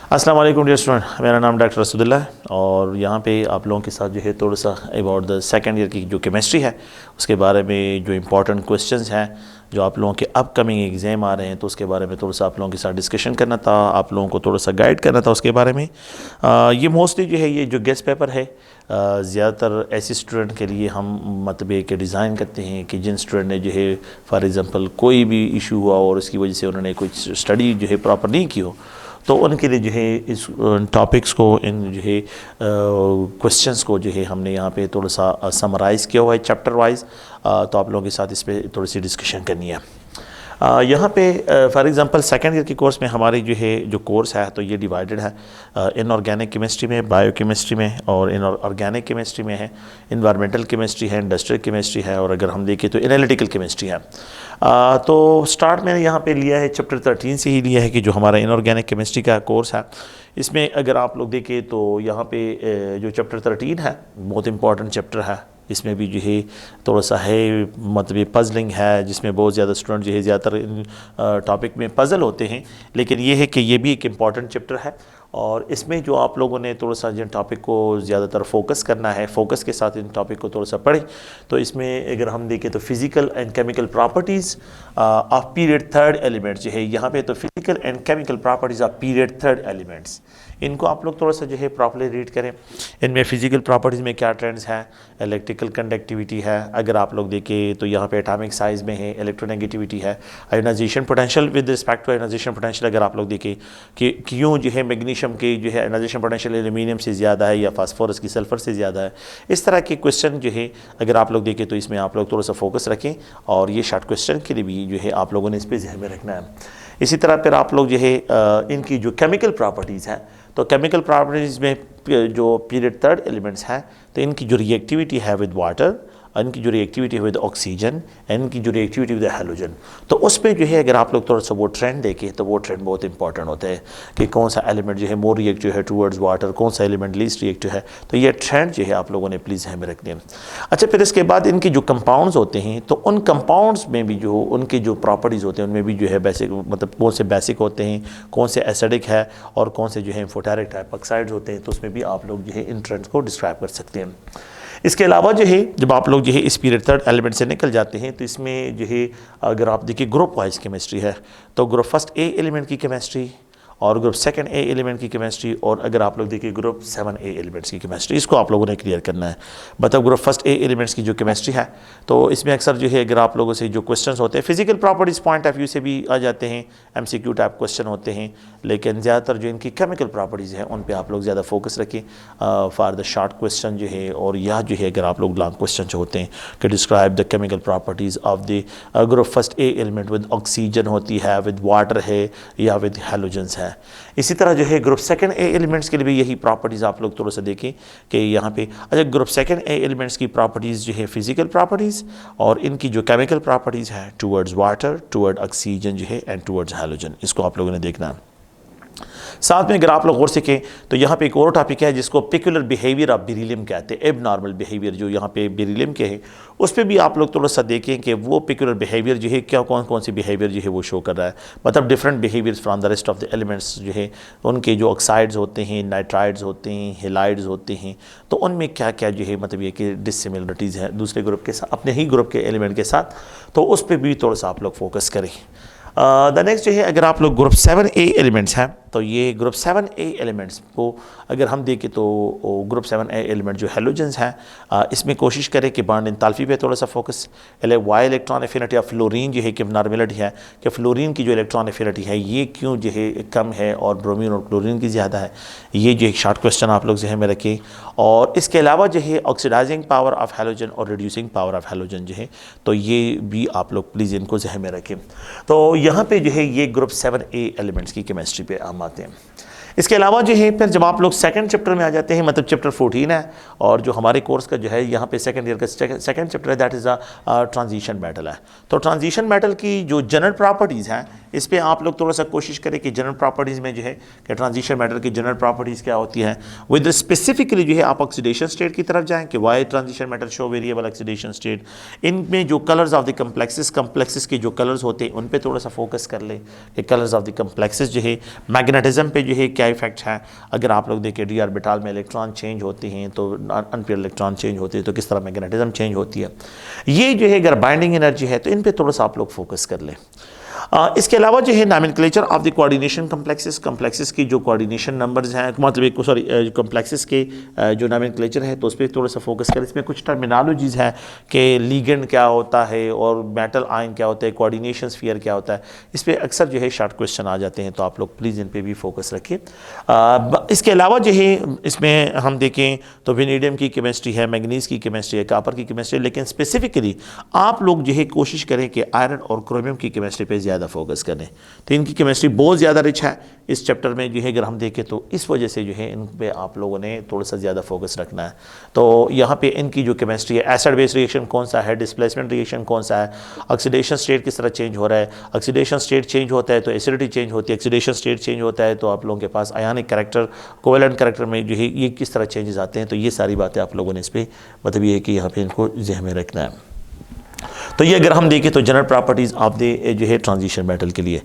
अस्सलाम वालेकुम dear student, मेरा नाम डॉक्टर रसूलुल्लाह है और यहाँ पे आप लोगों के साथ जो है थोड़ा सा अबाउट द सेकेंड ईयर की जो केमिस्ट्री है उसके बारे में जो इम्पोर्टेंट क्वेश्चंस हैं जो आप लोगों के अपकमिंग एग्ज़ाम आ रहे हैं तो उसके बारे में थोड़ा सा आप लोगों के साथ डिस्कशन करना था, आप लोगों को थोड़ा सा गाइड करना था उसके बारे में। ये मोस्टली जो है ये जो गेस्ट पेपर है ज़्यादातर ऐसे स्टूडेंट के लिए हम मतलब कि डिज़ाइन करते हैं कि जिन स्टूडेंट ने जो है फॉर एग्ज़ाम्पल कोई भी इशू हुआ और उसकी वजह से उन्होंने कुछ स्टडी जो है प्रॉपर नहीं की हो, तो उनके लिए जो है इस टॉपिक्स को इन जो है क्वेश्चंस को जो है हमने यहाँ पे थोड़ा सा समराइज़ किया हुआ है चैप्टर वाइज। तो आप लोगों के साथ इस पर थोड़ी सी डिस्कशन करनी है। यहाँ पे फॉर एग्ज़ाम्पल सेकेंड ईयर के कोर्स में हमारी जो है जो कोर्स है तो ये डिवाइडेड है इनऑर्गेनिक केमिस्ट्री में, बायोकेमिस्ट्री में और इनऑर्गेनिक केमिस्ट्री में है, इन्वायरमेंटल केमिस्ट्री है, इंडस्ट्रियल केमिस्ट्री है और अगर हम देखें तो एनालिटिकल केमिस्ट्री है। तो स्टार्ट मैंने यहाँ पे लिया है चैप्टर 13 से ही लिया है कि जो हमारा इनऑर्गेनिक केमिस्ट्री का कोर्स है इसमें अगर आप लोग देखें तो यहाँ पे जो चैप्टर 13 है बहुत इंपॉर्टेंट चैप्टर है। इसमें भी जो है थोड़ा सा है मतलब पजलिंग है जिसमें बहुत ज़्यादा स्टूडेंट जो है ज़्यादातर टॉपिक में पजल होते हैं, लेकिन ये है कि ये भी एक इम्पॉर्टेंट चैप्टर है और इसमें जो आप लोगों ने थोड़ा सा जिन टॉपिक को ज़्यादातर फोकस करना है, फोकस के साथ इन टॉपिक को थोड़ा सा पढ़ें। तो इसमें अगर हम देखें तो physical and chemical properties of period third elements जो है यहाँ पे तो physical and chemical properties of period third elements, इनको आप लोग थोड़ा सा जो है प्रॉपर्ली रीड करें। इनमें फ़िज़िकल प्रॉपर्टीज़ में क्या ट्रेंड्स हैं, इलेक्ट्रिकल कंडक्टिविटी है, अगर आप लोग देखें तो यहाँ पे एटॉमिक साइज़ में है, इलेक्ट्रोनेगेटिविटी है, ionisation potential with respect to ionisation potential अगर आप लोग देखें कि क्यों जो है मैग्नीशियम की जो है आयोनाइजेशन पोटेंशियल एल्यूमिनियम से ज़्यादा है या फास्फोरस की सल्फ़र से ज़्यादा है। इस तरह के क्वेश्चन जो है अगर आप लोग देखें तो इसमें आप लोग थोड़ा सा फोकस रखें और ये शॉर्ट क्वेश्चन के लिए भी जो है आप लोगों ने इस पर ध्यान में रखना है। इसी तरह फिर आप लोग जो है इनकी जो केमिकल प्रॉपर्टीज़ हैं तो केमिकल प्रॉपर्टीज़ में जो पीरियड थर्ड एलिमेंट्स हैं तो इनकी जो रिएक्टिविटी है विद वाटर, इनकी जो रिएक्टिविटी है विद ऑक्सीजन, इनकी जो रिएक्टिविटी विद हैलोजन, तो उस पर जो है अगर आप लोग थोड़ा सा वो ट्रेंड देखें तो वो ट्रेंड बहुत इंपॉर्टेंट होता है कि कौन सा एलिमेंट जो है मोर रिएक्टिव है टूवर्ड्स वाटर, कौन सा एलिमेंट लीस्ट रिएक्टिव है। तो ये ट्रेंड जो है आप लोगों ने प्लीज़ हमें रखने हैं। अच्छा, फिर इसके बाद इनके जो कंपाउंड्स होते हैं तो उन कंपाउंड्स में भी जो उनके जो प्रॉपर्टीज़ होते हैं उनमें भी जो है बेसिक मतलब कौन से बेसिक होते हैं, कौन से एसिडिक है और कौन से जो है एम्फोटेरिक टाइप ऑक्साइड्स होते हैं, तो उसमें भी आप लोग जो है इन ट्रेंड्स को डिस्क्राइब कर सकते हैं। इसके अलावा जो है जब आप लोग जो है इस पीरियड थर्ड एलिमेंट से निकल जाते हैं तो इसमें जो है अगर आप देखिए ग्रुप वाइज केमिस्ट्री है तो ग्रुप फर्स्ट ए एलिमेंट की केमिस्ट्री और ग्रुप सेकंड ए एलिमेंट की केमिस्ट्री और अगर आप लोग देखिए ग्रुप 7 ए एलिमेंट्स की केमिस्ट्री, इसको आप लोगों ने क्लियर करना है। मतलब ग्रुप फर्स्ट ए एलिमेंट्स की जो केमिस्ट्री है तो इसमें अक्सर जो है अगर आप लोगों से जो क्वेश्चंस होते हैं physical properties point of view से भी आ जाते हैं, एमसीक्यू टाइप क्वेश्चन होते हैं, लेकिन ज़्यादातर जो इनकी केमिकल प्रॉपर्टीज़ हैं उन पर आप लोग ज़्यादा फोकस रखें फॉर द शॉर्ट क्वेश्चन जो है। और यह जो है अगर आप लोग लॉन्ग क्वेश्चन जो होते हैं कि describe the chemical properties of the group first A element with oxygen होती है, विद वाटर है या विद हैलोजेंस है। इसी तरह जो है ग्रुप सेकंड ए एलिमेंट्स के लिए भी यही प्रॉपर्टीज़ आप लोग थोड़ा सा देखें कि यहाँ पे अच्छा ग्रुप सेकंड ए एलिमेंट्स की प्रॉपर्टीज़ जो है फिजिकल प्रॉपर्टीज़ और इनकी जो केमिकल प्रॉपर्टीज़ है टूवर्ड्स वाटर, टूवर्ड ऑक्सीजन जो है एंड टूवर्ड्स हैलोजन, इसको आप लोगों ने देखना है। साथ में अगर आप लोग और सीखें तो यहाँ पे एक और टॉपिक है जिसको पिकुलर बिहेवियर ऑफ बेरिलियम कहते हैं, एब नॉर्मल बिहेवियर जो यहाँ पे बेरिलियम के हैं उस पर भी आप लोग थोड़ा सा देखें कि वो पिकुलर बिहेवियर जो है क्या कौन कौन सी बिहेवियर जो है वो शो कर रहा है, मतलब different behaviours from the rest of the elements जो है उनके जो ऑक्साइड्स होते हैं, नाइट्राइड्स होते हैं, हेलाइड्स होते हैं, तो उनमें क्या क्या जो है मतलब ये कि डिसिमिलरिटीज़ हैं दूसरे ग्रुप के साथ, अपने ही ग्रुप के एलिमेंट के साथ, तो उस पर भी थोड़ा सा आप लोग फोकस करें। द नेक्स्ट जो है अगर आप लोग ग्रुप 7 ए एलिमेंट्स हैं तो ये ग्रुप 7 ए एलिमेंट्स को अगर हम देखें तो ग्रुप 7 ए एलिमेंट जो हैलोजेंस हैं इसमें कोशिश करें कि बॉन्ड इंताल्फी पे थोड़ा सा focus, why electron affinity of fluorine जो है कि नॉर्मेलिटी है कि फ्लोरीन की जो इलेक्ट्रॉन एफिनिटी है ये क्यों जो है कम है और ब्रोमीन और क्लोरीन की ज़्यादा है, ये जो एक शॉर्ट क्वेश्चन आप लोग जहन में रखें। और इसके अलावा जो है ऑक्सीडाइजिंग पावर ऑफ हैलोजन और रिड्यूसिंग पावर ऑफ हैलोजन जो है तो ये भी आप लोग प्लीज़ इनको जहन में रखें। तो यहाँ पे जो है ये ग्रुप 7 ए एलिमेंट्स की केमिस्ट्री पे हम आते हैं। इसके अलावा जो है फिर जब आप लोग सेकंड चैप्टर में आ जाते हैं मतलब चैप्टर 14 है और जो हमारे कोर्स का जो है यहाँ पे सेकंड ईयर का सेकंड चैप्टर है that is a transition metal है। तो ट्रांजिशन मेटल की जो जनरल प्रॉपर्टीज़ हैं इस पर आप लोग थोड़ा सा कोशिश करें कि जनरल प्रॉपर्टीज़ में जो है कि ट्रांजिशन मेटल की जनरल प्रॉपर्टीज़ क्या होती है, विद स्पेसिफिकली जो है आप ऑक्सीडेशन स्टेट की तरफ जाएँ कि why transition metal show variable oxidation state, इनमें जो कलर्स ऑफ द कम्प्लेक्सेस के जो कलर्स होते हैं उन पर थोड़ा सा फोकस कर लें कि कलर्स ऑफ द कम्प्लेक्सेस जो है, मैग्नेटिज्म पे जो है क्या क्या इफेक्ट है। अगर आप लोग देखें डी ऑर्बिटल में इलेक्ट्रॉन चेंज होते हैं तो अनपेयर इलेक्ट्रॉन चेंज होते हैं तो किस तरह मैग्नेटिज्म चेंज होती है। ये जो है अगर बाइंडिंग एनर्जी है तो इन पे थोड़ा सा आप लोग फोकस कर लें। इसके अलावा जो है nomenclature of the coordination complexes की जो कोऑर्डिनेशन नंबर्स हैं, मतलब सॉरी कम्प्लेक्सेस के जो नॉमेनक्लेचर है तो उस पर थोड़ा सा फोकस करें। इसमें कुछ टर्मिनोलॉजीज़ हैं कि लिगेंड क्या होता है और मेटल आयन क्या होता है, कोऑर्डिनेशन स्फीयर क्या होता है। इस पर अक्सर जो है शॉर्ट क्वेश्चन आ जाते हैं, तो आप लोग प्लीज़ इन पर भी फोकस रखें। इसके अलावा जो है इसमें हम देखें तो वेनेडियम की केमिस्ट्री है, मैंगनीज़ की केमिस्ट्री है, कापर की केमिस्ट्री है, लेकिन स्पेसिफिकली आप लोग जो है कोशिश करें कि आयरन और क्रोमियम की केमिस्ट्री पे ज़्यादा फोकस करें। तो इनकी केमिस्ट्री बहुत ज़्यादा रिच है इस चैप्टर में जो है अगर हम देखें तो इस वजह से जो है इन पे आप लोगों ने थोड़ा सा ज़्यादा फोकस रखना है। तो यहाँ पे इनकी जो केमिस्ट्री है, एसिड बेस रिएक्शन कौन सा है, डिस्प्लेसमेंट रिएक्शन कौन सा है, ऑक्सीडेशन स्टेट किस तरह चेंज हो रहा है, ऑक्सीडेशन स्टेट चेंज होता है तो एसिडिटी चेंज होती है, ऑक्सीडेशन स्टेट चेंज होता है तो आप लोगों के पास आयनिक कैरेक्टर, कोवेलेंट कैरेक्टर में जो है ये किस तरह चेंजेस आते हैं। तो ये सारी बातें आप लोगों ने इस पर मतलब ये है कि यहाँ पे इनको ज़हन में रखना है। तो ये अगर हम देखें तो जनरल प्रॉपर्टीज़ ऑफ द जो है ट्रांजिशन मेटल के लिए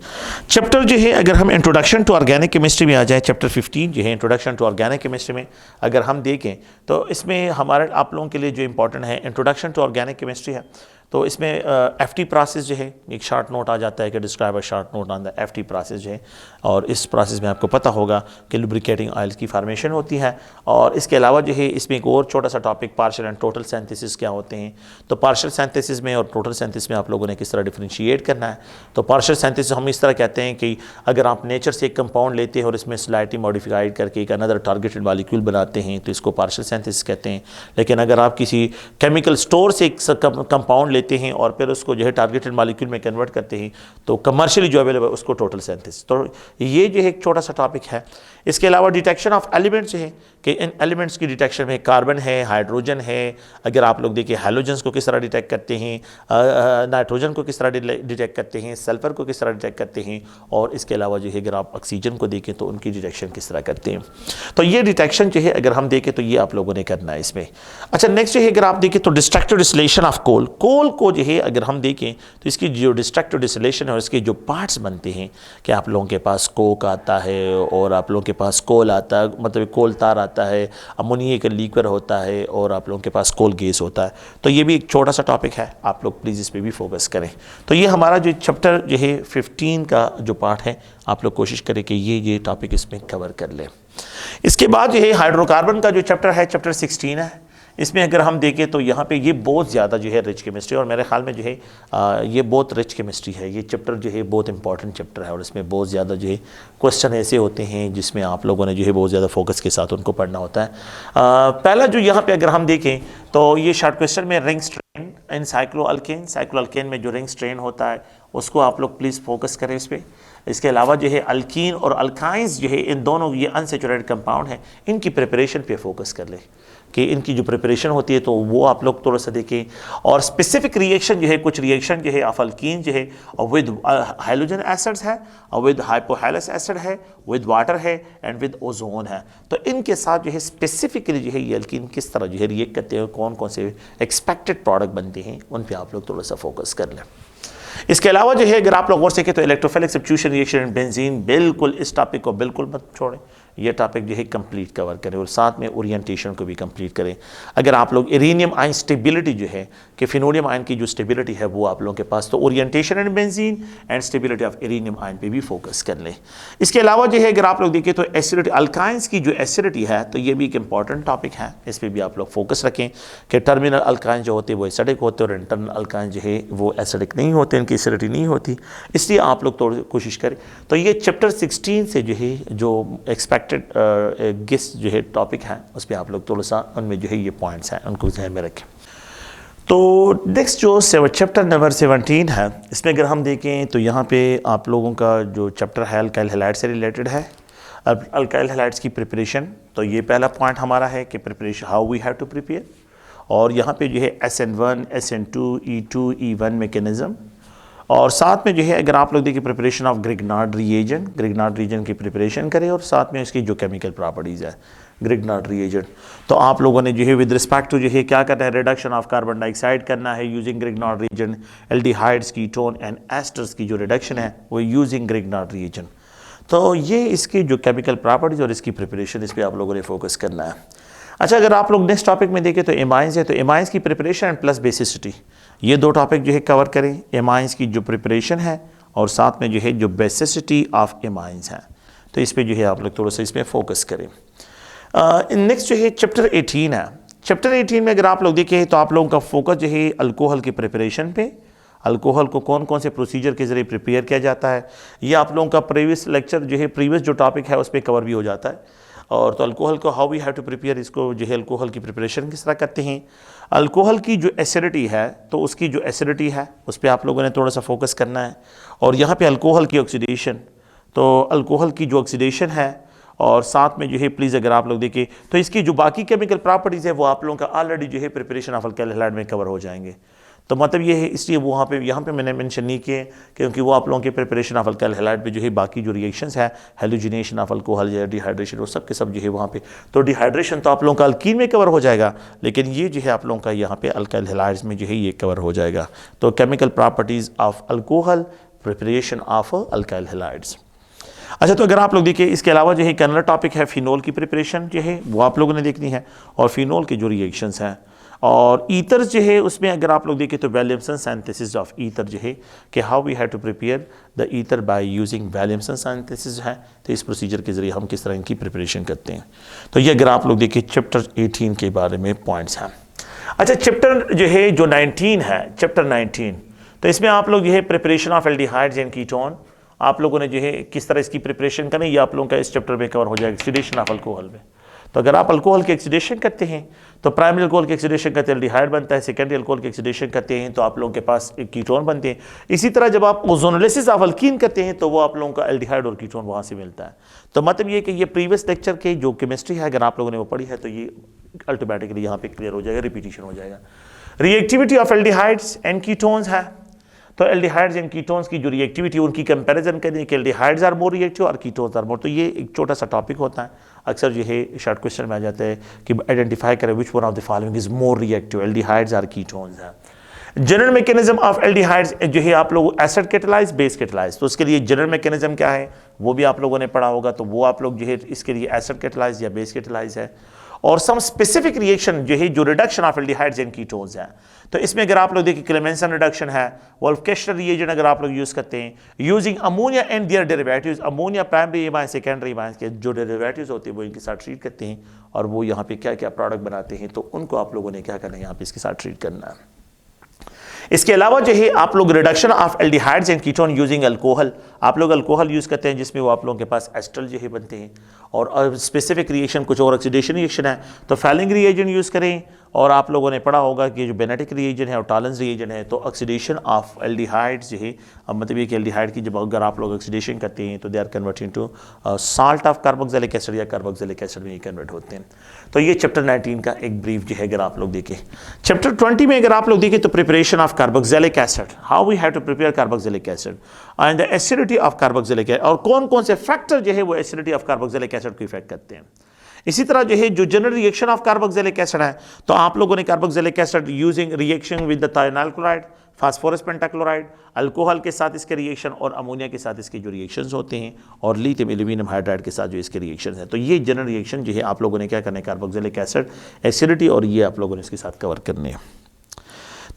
चैप्टर जो है, अगर हम इंट्रोडक्शन टू ऑर्गेनिक केमिस्ट्री में आ जाए, चैप्टर 15 जो है इंट्रोडक्शन टू ऑर्गेनिक केमिस्ट्री में अगर हम देखें तो इसमें हमारे आप लोगों के लिए जो इंपॉर्टेंट है इंट्रोडक्शन टू ऑर्गेनिक केमिस्ट्री है। तो इसमें एफटी प्रोसेस जो है एक शॉर्ट नोट आ जाता है कि describe a short note on the FT process जो है, और इस प्रोसेस में आपको पता होगा कि लुब्रिकेटिंग ऑयल्स की फार्मेशन होती है। और इसके अलावा जो है इसमें एक और छोटा सा topic partial and total synthesis क्या होते हैं। तो पार्शियल सिंथेसिस में और टोटल सिंथेसिस में आप लोगों ने किस तरह डिफरेंशिएट करना है। तो पार्शियल सिंथेसिस हम इस तरह कहते हैं कि अगर आप नेचर से एक कंपाउंड लेते हैं और इसमें स्लाइटली मॉडिफाइड करके एक अनदर टारगेटेड मॉलिक्यूल बनाते हैं तो इसको पार्शियल सिंथेसिस कहते हैं। लेकिन अगर आप किसी केमिकल स्टोर से एक कंपाउंड लेते हैं और फिर उसको जो है टारगेटेड मॉलिक्यूल में कन्वर्ट करते हैं तो कमर्शियली जो अवेलेबल है उसको टोटल सिंथेसिस। तो ये जो है एक छोटा सा टॉपिक है। इसके अलावा डिटेक्शन ऑफ एलिमेंट्स है कि इन एलिमेंट्स की डिटेक्शन में कार्बन है, हाइड्रोजन है, अगर आप लोग देखिए हैलोजन्स को किस तरह डिटेक्ट करते हैं, नाइट्रोजन को किस तरह डिटेक्ट करते हैं, सल्फर को किस तरह डिटेक्ट करते हैं, और इसके अलावा जो है अगर आप ऑक्सीजन को देखें तो उनकी डिटेक्शन किस तरह करते हैं। तो ये डिटेक्शन जो है अगर हम देखें तो ये आप लोगों ने करना है इसमें। अच्छा नेक्स्ट जो है अगर आप देखें तो डिस्ट्रक्टिव डिस्टिलेशन ऑफ कोल को जो है अगर हम देखें तो इसकी जो डिस्ट्रक्टिव डिस्टिलेशन है और इसके जो पार्ट्स बनते हैं कि आप लोगों के पास कोक आता है और आप लोगों के पास कोल आता है, मतलब कोल तार आता है, अमोनिया का लीक्वर होता है और आप लोगों के पास कोल गैस होता है। तो ये भी एक छोटा सा टॉपिक है, आप लोग प्लीज़ इस पर भी फोकस करें। तो ये हमारा जो चैप्टर जो है 15 का जो पार्ट है आप लोग कोशिश करें कि ये टॉपिक इसमें कवर कर लें। इसके बाद जो है हाइड्रोकार्बन का जो चैप्टर है चैप्टर 16 है। इसमें अगर हम देखें तो यहाँ पे ये बहुत ज़्यादा जो है रिच केमिस्ट्री, और मेरे ख्याल में जो है ये बहुत रिच केमिस्ट्री है। ये चैप्टर जो है बहुत इंपॉर्टेंट चैप्टर है और इसमें बहुत ज़्यादा जो है क्वेश्चन ऐसे होते हैं जिसमें आप लोगों ने जो है बहुत ज़्यादा फोकस के साथ उनको पढ़ना होता है। पहला जो यहाँ पे अगर हम देखें तो ये शॉर्ट क्वेश्चन में रिंग स्ट्रेन इन साइक्लोअल्केन में जो रिंग स्ट्रेन होता है उसको आप लोग प्लीज़ फोकस करें इस पर। इसके अलावा जो है अल्कीन और अल्काइंस जो है इन दोनों ये अनसैचुरेटेड कंपाउंड हैं, इनकी प्रिपरेशन पे फोकस कर लें कि इनकी जो प्रिपरेशन होती है तो वो आप लोग थोड़ा सा देखें। और स्पेसिफिक रिएक्शन जो है, कुछ रिएक्शन जो है ऑफ अल्कीन जो है विद हाइड्रोजन एसिड्स है और विद हाइपोहाइलस एसिड है, विद वाटर है एंड विद ओजोन है। तो इनके साथ जो है स्पेसिफिकली जो है ये अल्कीन किस तरह जो है रिएक्ट करते हैं, कौन कौन से एक्सपेक्टेड प्रोडक्ट बनते हैं, उन पर आप लोग थोड़ा सा फोकस कर लें। इसके अलावा जो है अगर आप लोग और सीखें तो electrophilic substitution reaction in benzene, बिल्कुल इस टॉपिक को बिल्कुल मत छोड़ें, ये टॉपिक जो है कंप्लीट कवर करें और साथ में ओरिएंटेशन को भी कंप्लीट करें। अगर आप लोग इरेनियम आयन स्टेबिलिटी जो है कि फिनोलियम आयन की जो स्टेबिलिटी है वो आप लोगों के पास, तो orientation in benzene and stability of arenium ion पे भी फोकस कर लें। इसके अलावा जो है अगर आप लोग देखें तो एसिडिटी, अल्काइंस की जो एसिडिटी है तो ये भी एक इंपॉर्टेंट टॉपिक है, इस पर भी आप लोग फोकस रखें कि टर्मिनल अल्काइन जो होते हैं वो एसिडिक होते हैं और इंटरनल अल्काइन जो है वो एसिडिक नहीं होते, इनकी एसिडिटी नहीं होती, इसलिए आप लोग थोड़ी कोशिश करें। तो ये चैप्टर 16 से जो है जो एक्सपेक्टेड गेस जो है टॉपिक है उस पर आप लोग थोड़ा सा उनमें जो है ये पॉइंट्स हैं उनको ध्यान में रखें। तो नेक्स्ट जो चैप्टर नंबर 17 है, इसमें अगर हम देखें तो यहाँ पे आप लोगों का जो चैप्टर है अल्काइल हैलाइड से रिलेटेड है। अब अल्काइल हैलाइड्स की प्रिपरेशन, तो ये पहला पॉइंट हमारा है कि preparation how we have to prepare, और यहाँ पे जो है SN1, SN2, E2, E1 mechanism, और साथ में जो है अगर आप लोग देखिए प्रिपरेशन ऑफ ग्रिग्नार्ड रिएजेंट की प्रिपरेशन करें और साथ में इसकी जो केमिकल प्रॉपर्टीज़ है ग्रिग्नार्ड रिएजेंट। तो आप लोगों ने जो है विद रिस्पेक्ट टू जो है क्या करना है, रिडक्शन ऑफ कार्बन डाइऑक्साइड करना है using Grignard reagent. Aldehydes, ketone and asters की जो रिडक्शन है वो यूजिंग ग्रिग्नार्ड रिएजेंट। तो ये इसकी जो केमिकल प्रॉपर्टीज़ और इसकी प्रिपरेशन, इस पर आप लोगों ने फोकस करना है। अच्छा, अगर आप लोग नेक्स्ट टॉपिक में देखें तो एमाइंस है, तो एमाइंस की प्रिपरेशन एंड प्लस बेसिसिटी, ये दो टॉपिक जो है कवर करें। एमाइंस की जो प्रिपरेशन है और साथ में जो है जो बेसिसिटी ऑफ एमाइंस है, तो इस पर जो है आप लोग थोड़ा सा इसमें फोकस करें। नेक्स्ट जो है चैप्टर 18 है। चैप्टर 18 में अगर आप लोग देखें तो आप लोगों का फोकस जो है अल्कोहल की प्रिपरेशन पे, अल्कोहल को कौन कौन से प्रोसीजर के ज़रिए प्रिपेयर किया जाता है, ये आप लोगों का प्रीवियस लेक्चर जो है, प्रीवियस जो टॉपिक है उस पर कवर भी हो जाता है। और तो अल्कोहल को how we have to prepare, इसको जो है अल्कोहल की प्रिपरेशन किस तरह करते हैं। अल्कोहल की जो एसिडिटी है, तो उसकी जो एसिडिटी है उस पर आप लोगों ने थोड़ा सा फोकस करना है। और यहाँ पे अल्कोहल की ऑक्सीडेशन, तो अल्कोहल की जो ऑक्सीडेशन है और साथ में जो है प्लीज़ अगर आप लोग देखें तो इसकी जो बाकी केमिकल प्रॉपर्टीज़ है वो आप लोगों का ऑलरेडी जो है प्रिपरेशन ऑफ अल्काइल हैलाइड में कवर हो जाएंगे। तो मतलब ये है, इसलिए वो वहाँ पे यहाँ पे मैंने मेंशन नहीं किए क्योंकि वो आप लोगों के प्रिपरेशन ऑफ अल्काइल हैलाइड पे जो है बाकी जो रिएक्शंस है, हेलोजिनेशन ऑफ अल्कोहल या डिहाइड्रेशन, वो सब के सब जो है वहाँ पे, तो डिहाइड्रेशन तो आप लोगों का अल्कीन में कवर हो जाएगा, लेकिन ये जो है आप लोगों का यहाँ पे अल्काइल हैलाइड्स में जो है ये कवर हो जाएगा। तो chemical properties of alcohol, preparation of alkyl halides. अच्छा, तो अगर आप लोग देखिए इसके अलावा जो है एक अनदर टॉपिक है फिनोल की प्रिपरेशन जो है वो आप लोगों ने देखनी है, और फिनोल के जो रिएक्शंस हैं और ईथर जो है उसमें अगर आप लोग देखें तो विलियमसन सिंथेसिस ऑफ ईथर जो है कि how we have to prepare the ether by using Williamson synthesis है, तो इस प्रोसीजर के ज़रिए हम किस तरह इनकी प्रिपरेशन करते हैं। तो ये अगर आप लोग देखिए चैप्टर 18 के बारे में पॉइंट्स हैं। अच्छा, चैप्टर जो है जो 19 है, चैप्टर 19, तो इसमें आप लोग जो है preparation of aldehydes and ketone, आप लोगों ने जो है किस तरह इसकी प्रिपरेशन करनी, ये आप लोगों का इस चैप्टर में कवर हो जाएगा। ऑक्सीडेशन ऑफ अल्कोहल में, तो अगर आप अल्कोहल की ऑक्सीडेशन करते हैं तो प्राइमरी अल्कोहल की ऑक्सीडेशन करते हैं एल्डिहाइड बनता है, सेकेंडरी अल्कोहल की ऑक्सीडेशन करते हैं तो आप लोगों के पास एक कीटोन बनते हैं। इसी तरह जब आप ओजोनोलिसिस ऑफ अल्कीन करते हैं तो वो आप लोगों का एल्डिहाइड और कीटोन वहाँ से मिलता है। तो मतलब ये कि ये प्रीवियस लेक्चर के जो केमिस्ट्री है अगर आप लोगों ने वो पढ़ी है तो ये अल्टोमेटिकली यहाँ पे क्लियर हो जाएगा, रिपीटिशन हो जाएगा। Reactivity of aldehydes and ketones है, तो एल्डिहाइड्स एंड कीटोन्स की जो रिएक्टिविटी उनकी कंपैरिजन करें कि एल्डिहाइड्स आर मोर रिएक्टिव और कीटोन्स आर मोर। तो ये एक छोटा सा टॉपिक होता है, अक्सर जो है शॉर्ट क्वेश्चन में आ जाता है कि आइडेंटिफाई करें which one of the following is more reactive, aldehydes or ketones है। जनरल मैकेनिज्म ऑफ एल्डिहाइड्स जो है आप लोग एसिड कैटालाइज, बेस कैटालाइज, तो उसके लिए जनरल मैकेनिज्म क्या है वो भी आप लोगों ने पढ़ा होगा, तो वो आप लोग जो है इसके लिए एसिड कैटालाइज या बेस कैटालाइज है। और सम स्पेसिफिक रिएक्शन जो है जो reduction of aldehydes and ketones है, तो इसमें अगर आप लोग देखिए क्लेमेंसन रिडक्शन है, वोल्फ-केस्टर रिएजेंट अगर आप लोग यूज़ करते हैं using ammonia and their derivatives, ammonia primary amine secondary amine के जो डेरिवेटिव्स होते हैं वो इनके साथ ट्रीट करते हैं और वो यहाँ पे क्या क्या प्रोडक्ट बनाते हैं, तो उनको आप लोगों ने क्या करना है यहाँ पे इसके साथ ट्रीट करना है। इसके अलावा जो है आप लोग reduction of aldehydes and ketone using alcohol, आप लोग अल्कोहल यूज़ करते हैं जिसमें वो आप लोगों के पास एस्टर जो है बनते हैं, और स्पेसिफिक रिएक्शन कुछ और ऑक्सीडेशन रिएक्शन है तो फैलिंग रिएजेंट यूज़ करें। और आप लोगों ने पढ़ा होगा कि जो बेनेटिक रिएजेंट है और टॉलेंस रिएजेंट है, तो ऑक्सीडेशन ऑफ एल्डिहाइड्स जो है, अब मतलब ये कि एल्डिहाइड की जब अगर आप लोग ऑक्सीडेशन करते हैं तो they are converting to salt of carboxylic acid या कार्बोक्सिलिक एसिड में ये कन्वर्ट होते हैं। तो ये चैप्टर 19 का एक ब्रीफ जो है अगर आप लोग देखें। चैप्टर 20 में अगर आप लोग देखें तो preparation of carboxylic acid, how we have to prepare carboxylic acid and the acidity of carboxylic acid, और कौन कौन से फैक्टर जो है वो एसिडिटी ऑफ कार्बोक्सिलिक एसिड को इफेक्ट करते हैं। इसी तरह जो है जो general reaction of carboxylic acid है, तो आप लोगों ने carboxylic acid using reaction with the thionyl chloride, phosphorus pentachloride, alcohol के साथ इसके रिएक्शन और अमोनिया के साथ इसके जो रिएक्शंस होते हैं, और लिथियम एल्यूमिनियम हाइड्राइड के साथ जो इसके रिएक्शंस हैं, तो ये जनरल रिएक्शन जो है आप लोगों ने क्या करना है, कार्बोक्सिलिक एसिड, एसिडिटी, और ये आप लोगों ने इसके साथ कवर करने हैं।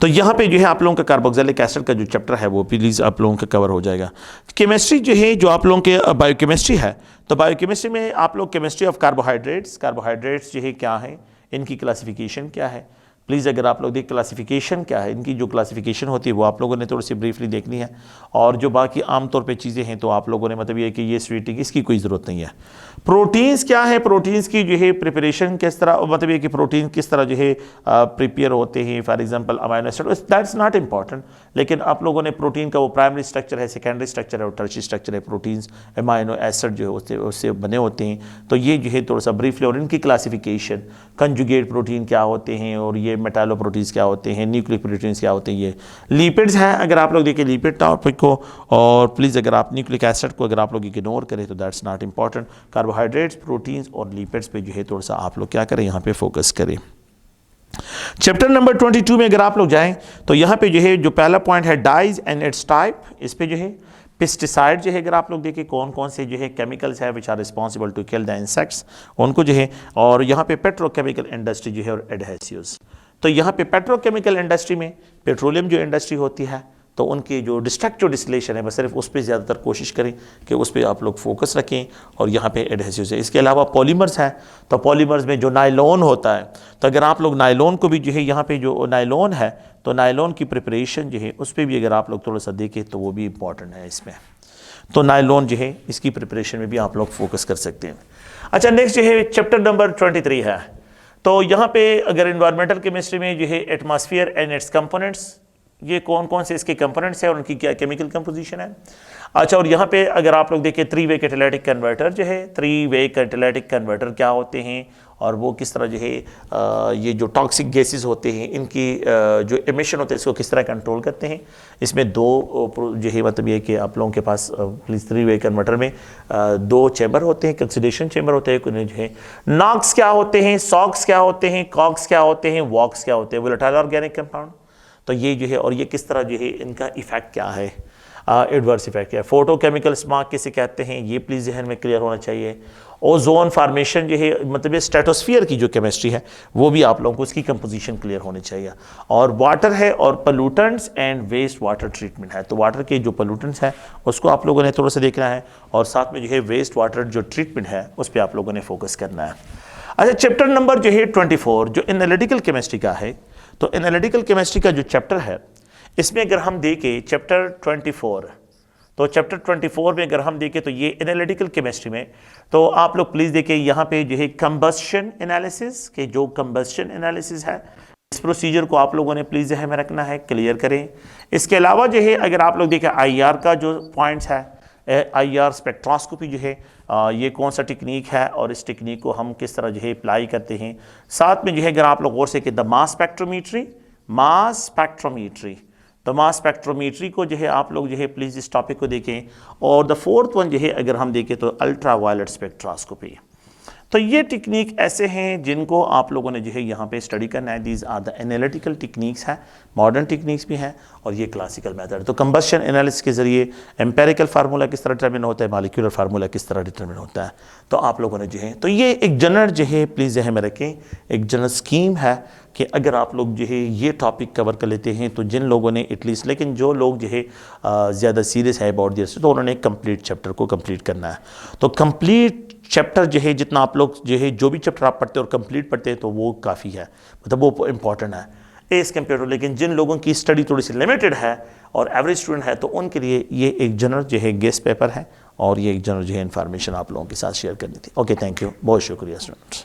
तो यहाँ पे जो है आप लोगों का कार्बोक्सिलिक एसिड का जो चैप्टर है वो प्लीज़ आप लोगों का कवर हो जाएगा। केमिस्ट्री जो है जो आप लोगों के बायोकेमिस्ट्री है, तो बायोकेमिस्ट्री में आप लोग केमिस्ट्री ऑफ कार्बोहाइड्रेट्स, कार्बोहाइड्रेट्स जो है क्या है, इनकी क्लासिफिकेशन क्या है, प्लीज़ अगर आप लोग देख क्लासिफिकेशन क्या है, इनकी जो क्लासिफिकेशन होती है वो आप लोगों ने थोड़ी सी ब्रीफली देखनी है। और जो बाकी आमतौर पे चीज़ें हैं तो आप लोगों ने मतलब ये कि ये स्वीटिंग इसकी कोई ज़रूरत नहीं है। प्रोटीन्स क्या है, प्रोटीन्स की जो है प्रिपरेशन किस तरह, मतलब ये कि प्रोटीन किस तरह जो है प्रिपेयर होते हैं, for example amino acid, that's not important, लेकिन आप लोगों ने प्रोटीन का वो प्राइमरी स्ट्रक्चर है, सेकेंडरी स्ट्रक्चर है और टर्शियरी स्ट्रक्चर है, प्रोटीन्स अमाइनो एसिड जो है उससे बने होते हैं। तो ये जो है थोड़ा सा ब्रीफली, और इनकी क्लासिफिकेशन, कंजुगेट प्रोटीन क्या होते हैं और ये मेटालो प्रोटीन्स क्या होते हैं, न्यूक्लिक प्रोटीन्स क्या होते हैं, ये लिपिड्स हैं अगर आप लोग देखें लिपिड टॉपिक को। और प्लीज़ अगर आप न्यूक्लिक एसिड को अगर आप लोग इग्नोर करें तो that's not important. Carbohydrates, proteins और लिपिड्स पे जो है थोड़ा सा आप लोग क्या करें, यहाँ पे फोकस करें। चैप्टर नंबर 22 में अगर आप लोग जाएं तो यहाँ पे जो है जो पहला पॉइंट है डाइज एंड इट्स टाइप, इस पे जो है पेस्टिसाइड जो है अगर आप लोग देखें कौन कौन से जो है केमिकल्स है which are responsible to kill the insects उनको जो है, और यहाँ पे पेट्रोकेमिकल इंडस्ट्री जो है और एडहेसिव्स। तो यहाँ पे पेट्रोकेमिकल इंडस्ट्री में पेट्रोलियम जो इंडस्ट्री होती है तो उनकी जो डिस्ट्रक्टिव डिस्टिलेशन है बस सिर्फ उस पर ज़्यादातर कोशिश करें कि उस पर आप लोग फोकस रखें, और यहाँ पे एडहेसिव्स है। इसके अलावा पॉलीमर्स हैं, तो पॉलीमर्स में जो नायलॉन होता है, तो अगर आप लोग नायलॉन को भी जो है यहाँ पे जो नायलॉन है तो नायलॉन की प्रिपरेशन जो है उस पर भी अगर आप लोग थोड़ा सा देखें तो वो भी इंपॉर्टेंट है इसमें। तो नायलॉन जो है इसकी प्रिपरेशन में भी आप लोग फोकस कर सकते हैं। अच्छा, नेक्स्ट जो है चैप्टर नंबर 23 है। तो यहाँ पे अगर इन्वायरमेंटल केमिस्ट्री में जो है एटमॉस्फेयर एंड इट्स कंपोनेंट्स, ये कौन कौन से इसके कंपोनेंट्स हैं और उनकी क्या केमिकल कंपोजिशन है। अच्छा, और यहाँ पे अगर आप लोग देखें 3 वे कैटालिटिक कन्वर्टर जो है, 3 वे कैटालिटिक कन्वर्टर क्या होते हैं और वो किस तरह जो है ये जो टॉक्सिक गैसेस होते हैं इनकी जो एमिशन होते हैं इसको किस तरह कंट्रोल करते हैं। इसमें 2 जो है मतलब ये कि आप लोगों के पास प्लीज़ 3 वे कन्वर्टर में 2 चैम्बर होते हैं, ऑक्सीडेशन चैम्बर होते हैं, उन्हें जो है नॉक्स क्या होते हैं, सॉक्स क्या होते हैं, कॉक्स क्या होते हैं, वॉक्स क्या होते हैं, वोलेटाइल ऑर्गेनिक कंपाउंड। तो ये जो है और ये किस तरह जो है इनका इफेक्ट क्या है, एडवर्स इफेक्ट क्या है। फोटोकेमिकल स्मॉग किसे कहते हैं ये प्लीज़ जहन में क्लियर होना चाहिए। ओजोन फार्मेशन जो है मतलब ये स्ट्रेटोस्फीयर की जो केमिस्ट्री है वो भी आप लोगों को उसकी कंपोजिशन क्लियर होनी चाहिए। और वाटर है और pollutants and waste water treatment है, तो वाटर के जो पोल्यूटेंट्स हैं उसको आप लोगों ने थोड़ा सा देखना है, और साथ में जो है वेस्ट वाटर जो ट्रीटमेंट है उस पर आप लोगों ने फोकस करना है। अच्छा, चैप्टर नंबर जो है 24 जो एनालिटिकल केमिस्ट्री का है, तो एनालिटिकल केमिस्ट्री का जो चैप्टर है इसमें अगर हम देखें चैप्टर 24, तो चैप्टर 24 में अगर हम देखें तो ये एनालिटिकल केमिस्ट्री में, तो आप लोग प्लीज़ देखें यहाँ पे जो है कंबस्शन एनालिसिस के जो कंबस्शन एनालिसिस है इस प्रोसीजर को आप लोगों ने प्लीज़ जहन में रखना है, क्लियर करें। इसके अलावा जो है अगर आप लोग देखें IR का जो पॉइंट्स है, IR स्पेक्ट्रोस्कोपी जो है ये कौन सा टेक्निक है और इस टेक्निक को हम किस तरह जो है अप्लाई करते हैं। साथ में जो है अगर आप लोग और से कि the mass spectrometry, mass spectrometry, तो मास स्पेक्ट्रोमीट्री को जो है आप लोग जो है प्लीज़ इस टॉपिक को देखें। और द 4th वन जो है अगर हम देखें तो अल्ट्रा वायलेट स्पेक्ट्रोस्कोपी। तो ये टेक्निक ऐसे हैं जिनको आप लोगों ने जो है यहाँ पे स्टडी करना है। These are the analytical techniques हैं, मॉडर्न टेक्निक्स भी हैं और ये क्लासिकल मेथड। तो कंबस्शन एनालिसिस के जरिए एम्पेरिकल फार्मूला किस तरह डिटरमिन होता है, मॉलिक्यूलर फार्मूला किस तरह डिटरमिन होता है, तो आप लोगों ने जो है तो ये एक जनरल जो है प्लीज़ जहन में रखें, एक जनरल स्कीम है कि अगर आप लोग जो है ये टॉपिक कवर कर लेते हैं तो जिन लोगों ने एटलीस्ट, लेकिन जो लोग जो है ज़्यादा सीरियस है अबाउट दिस तो उन्होंने कंप्लीट चैप्टर को कंप्लीट करना है। तो कंप्लीट चैप्टर जो है जितना आप लोग जो है जो भी चैप्टर आप पढ़ते हैं और कंप्लीट पढ़ते हैं तो वो काफ़ी है, मतलब वो इंपॉर्टेंट है एज कम्पेयर टू। लेकिन जिन लोगों की स्टडी थोड़ी सी लिमिटेड है और एवरेज स्टूडेंट है तो उनके लिए ये एक जनरल जो है गेस्ट पेपर है और ये एक जनरल जो है इन्फॉर्मेशन आप लोगों के साथ शेयर करनी थी। ओके, थैंक यू, बहुत शुक्रिया स्टूडेंट्स।